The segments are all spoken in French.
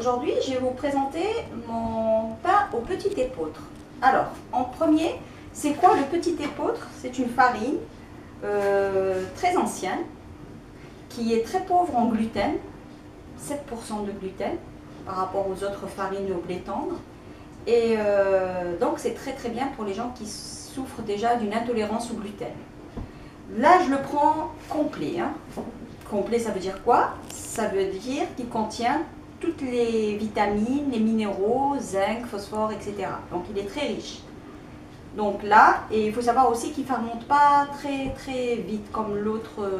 Aujourd'hui, je vais vous présenter mon pain au petit épeautre. Alors, en premier, c'est quoi le petit épeautre? C'est une farine très ancienne, qui est très pauvre en gluten, 7% de gluten par rapport aux autres farines au blé tendre. Et donc, c'est très bien pour les gens qui souffrent déjà d'une intolérance au gluten. Là, je le prends complet. Hein. Complet, ça veut dire quoi? Ça veut dire qu'il contient toutes les vitamines, les minéraux, zinc, phosphore, etc. Donc, il est très riche. Donc là, et il faut savoir aussi qu'il ne fermente pas très vite comme l'autre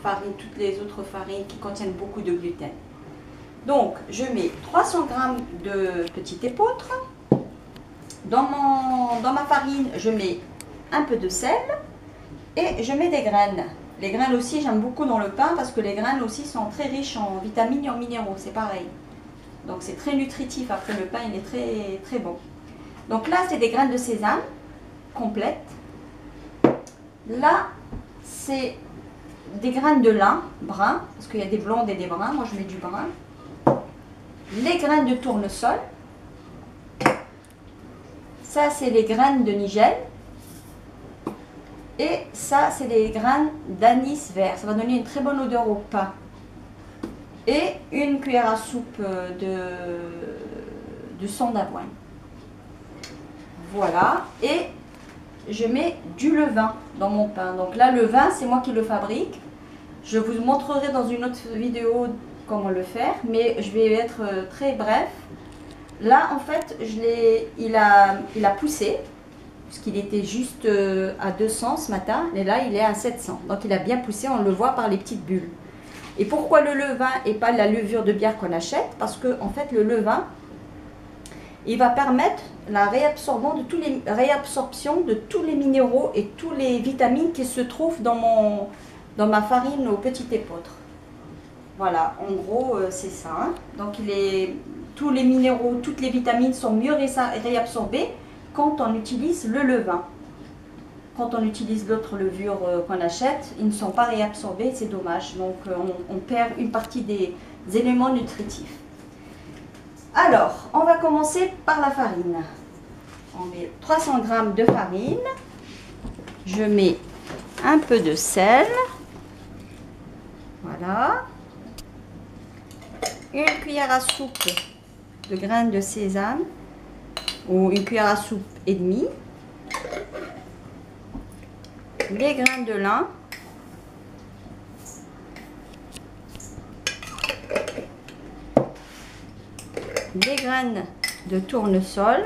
farine, toutes les autres farines qui contiennent beaucoup de gluten. Donc, je mets 300 g de petit épeautre. Dans ma farine, je mets un peu de sel et je mets des graines. Les graines aussi, j'aime beaucoup dans le pain parce que les graines aussi sont très riches en vitamines et en minéraux, c'est pareil. Donc, c'est très nutritif. Après, le pain, il est très bon. Donc là, c'est des graines de sésame complètes. Là, c'est des graines de lin brun, parce qu'il y a des blondes et des bruns. Moi, je mets du brun. Les graines de tournesol. Ça, c'est les graines de nigel. Et ça, c'est les graines d'anis vert. Ça va donner une très bonne odeur au pain. Et une cuillère à soupe de sang d'avoine. Voilà. Et je mets du levain dans mon pain. Donc là, le vin, c'est moi qui le fabrique. Je vous montrerai dans une autre vidéo comment le faire. Mais je vais être très bref. Là, en fait, il a poussé. Puisqu'il était juste à 200 ce matin, et là il est à 700. Donc il a bien poussé, on le voit par les petites bulles. Et pourquoi le levain et pas la levure de bière qu'on achète? Parce que en fait le levain, il va permettre la réabsorption de tous les minéraux et tous les vitamines qui se trouvent dans ma farine au petit épeautre. Voilà, en gros c'est ça. Hein. Donc tous les minéraux, toutes les vitamines sont mieux réabsorbées quand on utilise le levain. Quand on utilise l'autre levure qu'on achète, ils ne sont pas réabsorbés, c'est dommage. Donc on perd une partie des éléments nutritifs. Alors, on va commencer par la farine. On met 300 g de farine. Je mets un peu de sel. Voilà. Une cuillère à soupe de graines de sésame. Ou une cuillère à soupe et demie, les graines de lin, les graines de tournesol,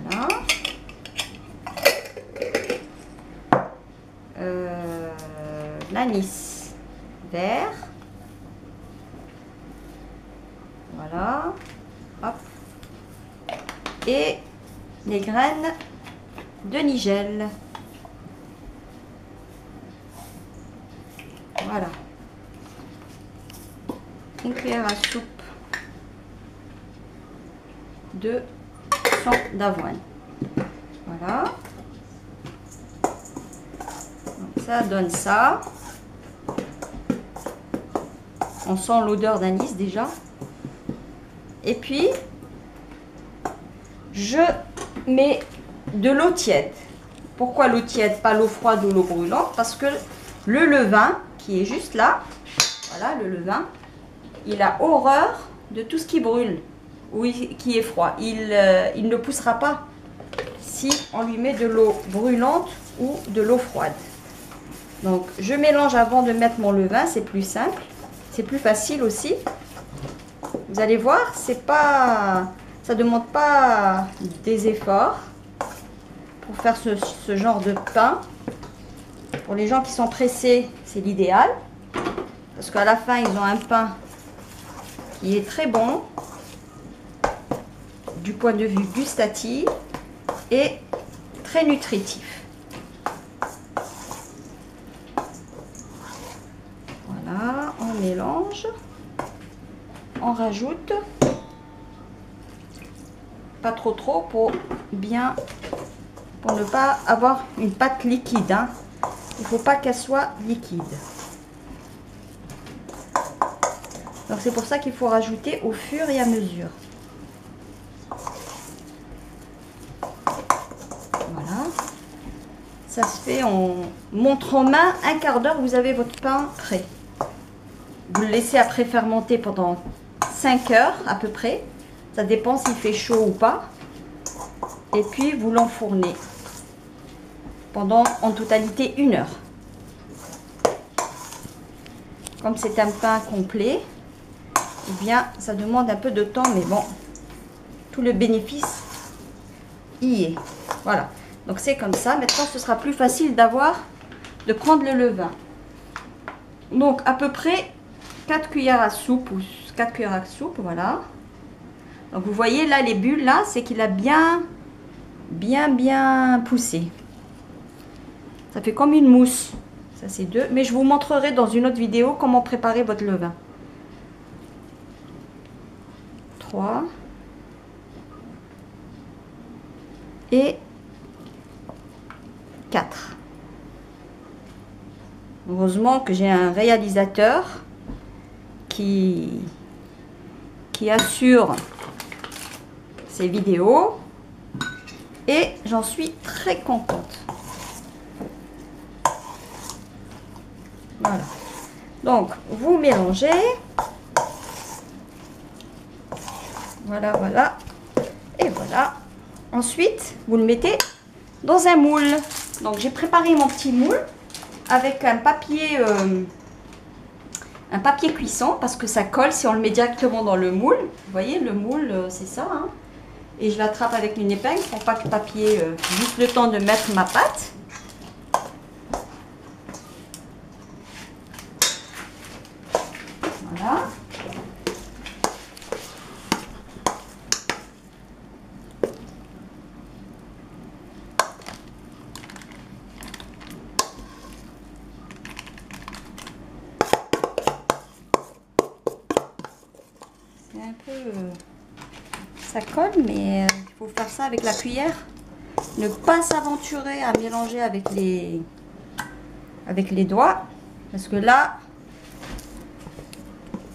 voilà, l'anis vert, voilà, hop. Et les graines de nigel. Voilà. Une cuillère à soupe de sang d'avoine. Voilà. Donc ça donne ça. On sent l'odeur d'anis déjà. Et puis je mets de l'eau tiède. Pourquoi l'eau tiède, pas l'eau froide ou l'eau brûlante? Parce que le levain, qui est juste là, voilà le levain, il a horreur de tout ce qui brûle ou qui est froid. Il ne poussera pas si on lui met de l'eau brûlante ou de l'eau froide. Donc je mélange avant de mettre mon levain, c'est plus simple, c'est plus facile aussi. Vous allez voir, c'est pas... Ça ne demande pas des efforts pour faire ce genre de pain. Pour les gens qui sont pressés, c'est l'idéal. Parce qu'à la fin, ils ont un pain qui est très bon du point de vue gustatif et très nutritif. Voilà, on mélange. On rajoute. Pas trop pour ne pas avoir une pâte liquide. Hein. Il ne faut pas qu'elle soit liquide. Donc c'est pour ça qu'il faut rajouter au fur et à mesure. Voilà. Ça se fait en montre en main, un quart d'heure, vous avez votre pain prêt. Vous le laissez après fermenter pendant 5 heures à peu près. Ça dépend s'il fait chaud ou pas. Et puis vous l'enfournez pendant en totalité 1 heure. Comme c'est un pain complet, eh bien ça demande un peu de temps, mais bon, tout le bénéfice y est. Voilà, donc c'est comme ça. Maintenant ce sera plus facile de prendre le levain. Donc à peu près 4 cuillères à soupe, ou 4 cuillères à soupe, voilà. Donc vous voyez là les bulles, là c'est qu'il a bien poussé. Ça fait comme une mousse. Ça c'est 2, mais je vous montrerai dans une autre vidéo comment préparer votre levain. 3 et 4. Heureusement que j'ai un réalisateur qui assure ces vidéos et j'en suis très contente. Voilà. Donc vous mélangez. Voilà, voilà. Et voilà. Ensuite, vous le mettez dans un moule. Donc j'ai préparé mon petit moule avec un papier cuisson parce que ça colle si on le met directement dans le moule. Vous voyez, le moule, c'est ça. Hein. Et je l'attrape avec une épingle pour pas que le papier, juste le temps de mettre ma pâte. Voilà. C'est un peu... ça colle, mais il faut faire ça avec la cuillère. Ne pas s'aventurer à mélanger avec les doigts. Parce que là,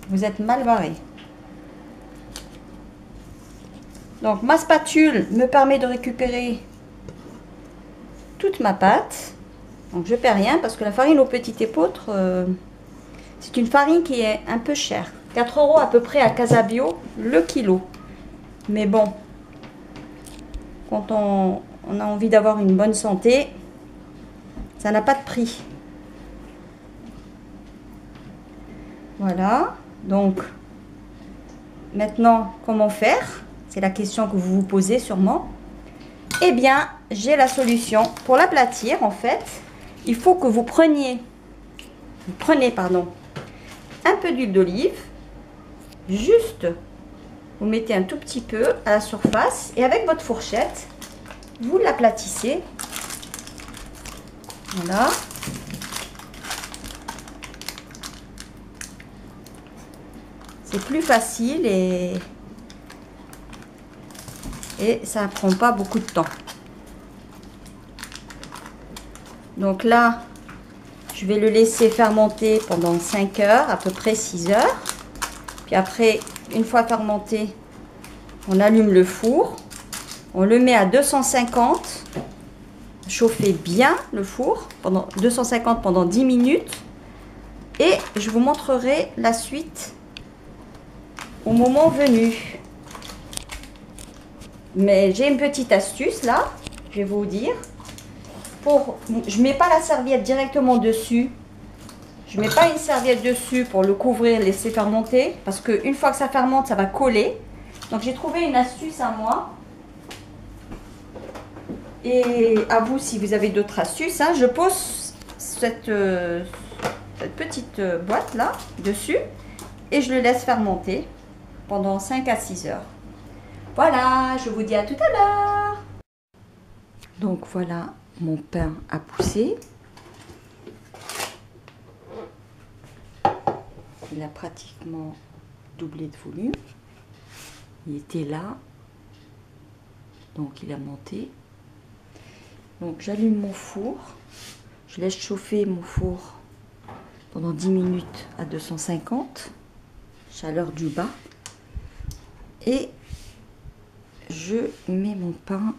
vous êtes mal barré. Donc ma spatule me permet de récupérer toute ma pâte. Donc je ne perds rien parce que la farine au petit épeautre, c'est une farine qui est un peu chère. 4 € à peu près à Casabio le kilo. Mais bon, quand on a envie d'avoir une bonne santé, ça n'a pas de prix. Voilà. Donc, maintenant, comment faire? C'est la question que vous vous posez sûrement. Eh bien, j'ai la solution. Pour l'aplatir, en fait, il faut que vous prenez un peu d'huile d'olive. Juste, vous mettez un tout petit peu à la surface et avec votre fourchette, vous l'aplatissez. Voilà. C'est plus facile et ça ne prend pas beaucoup de temps. Donc là, je vais le laisser fermenter pendant 5 heures, à peu près 6 heures. Puis après, une fois fermenté, on allume le four. On le met à 250. Chauffez bien le four pendant 250 pendant 10 minutes. Et je vous montrerai la suite au moment venu. Mais j'ai une petite astuce là, je vais vous dire. Je ne mets pas la serviette directement dessus. Je ne mets pas une serviette dessus pour le couvrir, laisser fermenter. Parce qu'une fois que ça fermente, ça va coller. Donc j'ai trouvé une astuce à moi. Et à vous si vous avez d'autres astuces. Hein. Je pose cette petite boîte là dessus. Et je le laisse fermenter pendant 5 à 6 heures. Voilà, je vous dis à tout à l'heure. Donc voilà, mon pain a poussé. Il a pratiquement doublé de volume. Il était là. Donc il a monté. Donc j'allume mon four. Je laisse chauffer mon four pendant 10 minutes à 250. chaleur du bas. Et je mets mon pain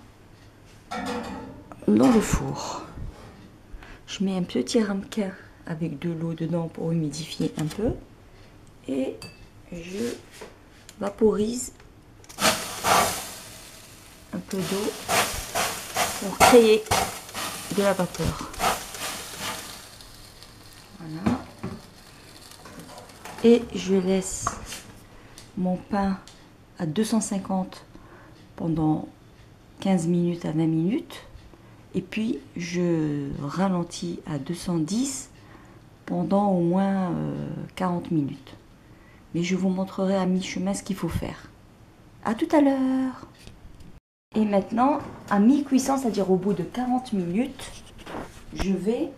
dans le four. Je mets un petit ramequin avec de l'eau dedans pour humidifier un peu. Et je vaporise un peu d'eau pour créer de la vapeur. Voilà. Et je laisse mon pain à 250 pendant 15 minutes à 20 minutes. Et puis je ralentis à 210 pendant au moins 40 minutes. Mais je vous montrerai à mi-chemin ce qu'il faut faire. À tout à l'heure. Et maintenant, à mi-cuisson, c'est-à-dire au bout de 40 minutes, je vais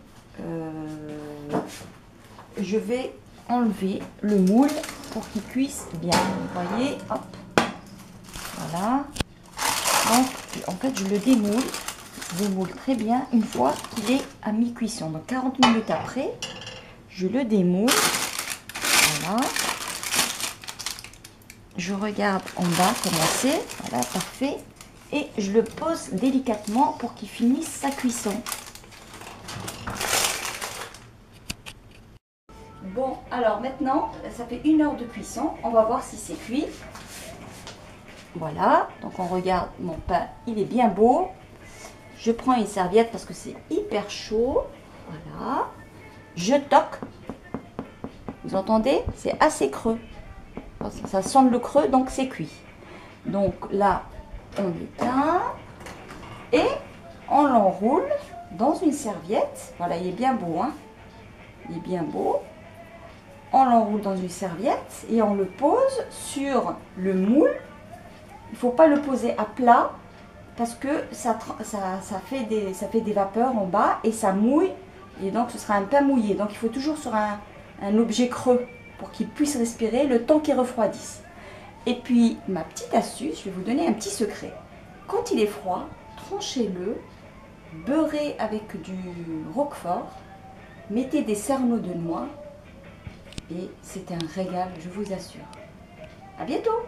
enlever le moule pour qu'il cuise bien. Vous voyez, hop, voilà. Donc, en fait, je le démoule très bien une fois qu'il est à mi-cuisson. Donc, 40 minutes après, je le démoule. Voilà. Je regarde en bas comment c'est. Voilà, parfait. Et je le pose délicatement pour qu'il finisse sa cuisson. Bon, alors maintenant, ça fait 1 heure de cuisson. On va voir si c'est cuit. Voilà, donc on regarde mon pain, il est bien beau. Je prends une serviette parce que c'est hyper chaud. Voilà. Je toque. Vous entendez? C'est assez creux. Ça sent le creux, donc c'est cuit. Donc là, on éteint et on l'enroule dans une serviette. Voilà, il est bien beau, hein? Il est bien beau. On l'enroule dans une serviette et on le pose sur le moule. Il ne faut pas le poser à plat parce que ça fait des vapeurs en bas et ça mouille. Et donc ce sera un pain mouillé. Donc il faut toujours sur un objet creux pour qu'il puisse respirer le temps qu'il refroidisse. Et puis ma petite astuce, je vais vous donner un petit secret. Quand il est froid, tranchez-le, beurrez avec du roquefort, mettez des cerneaux de noix et c'est un régal, je vous assure. À bientôt!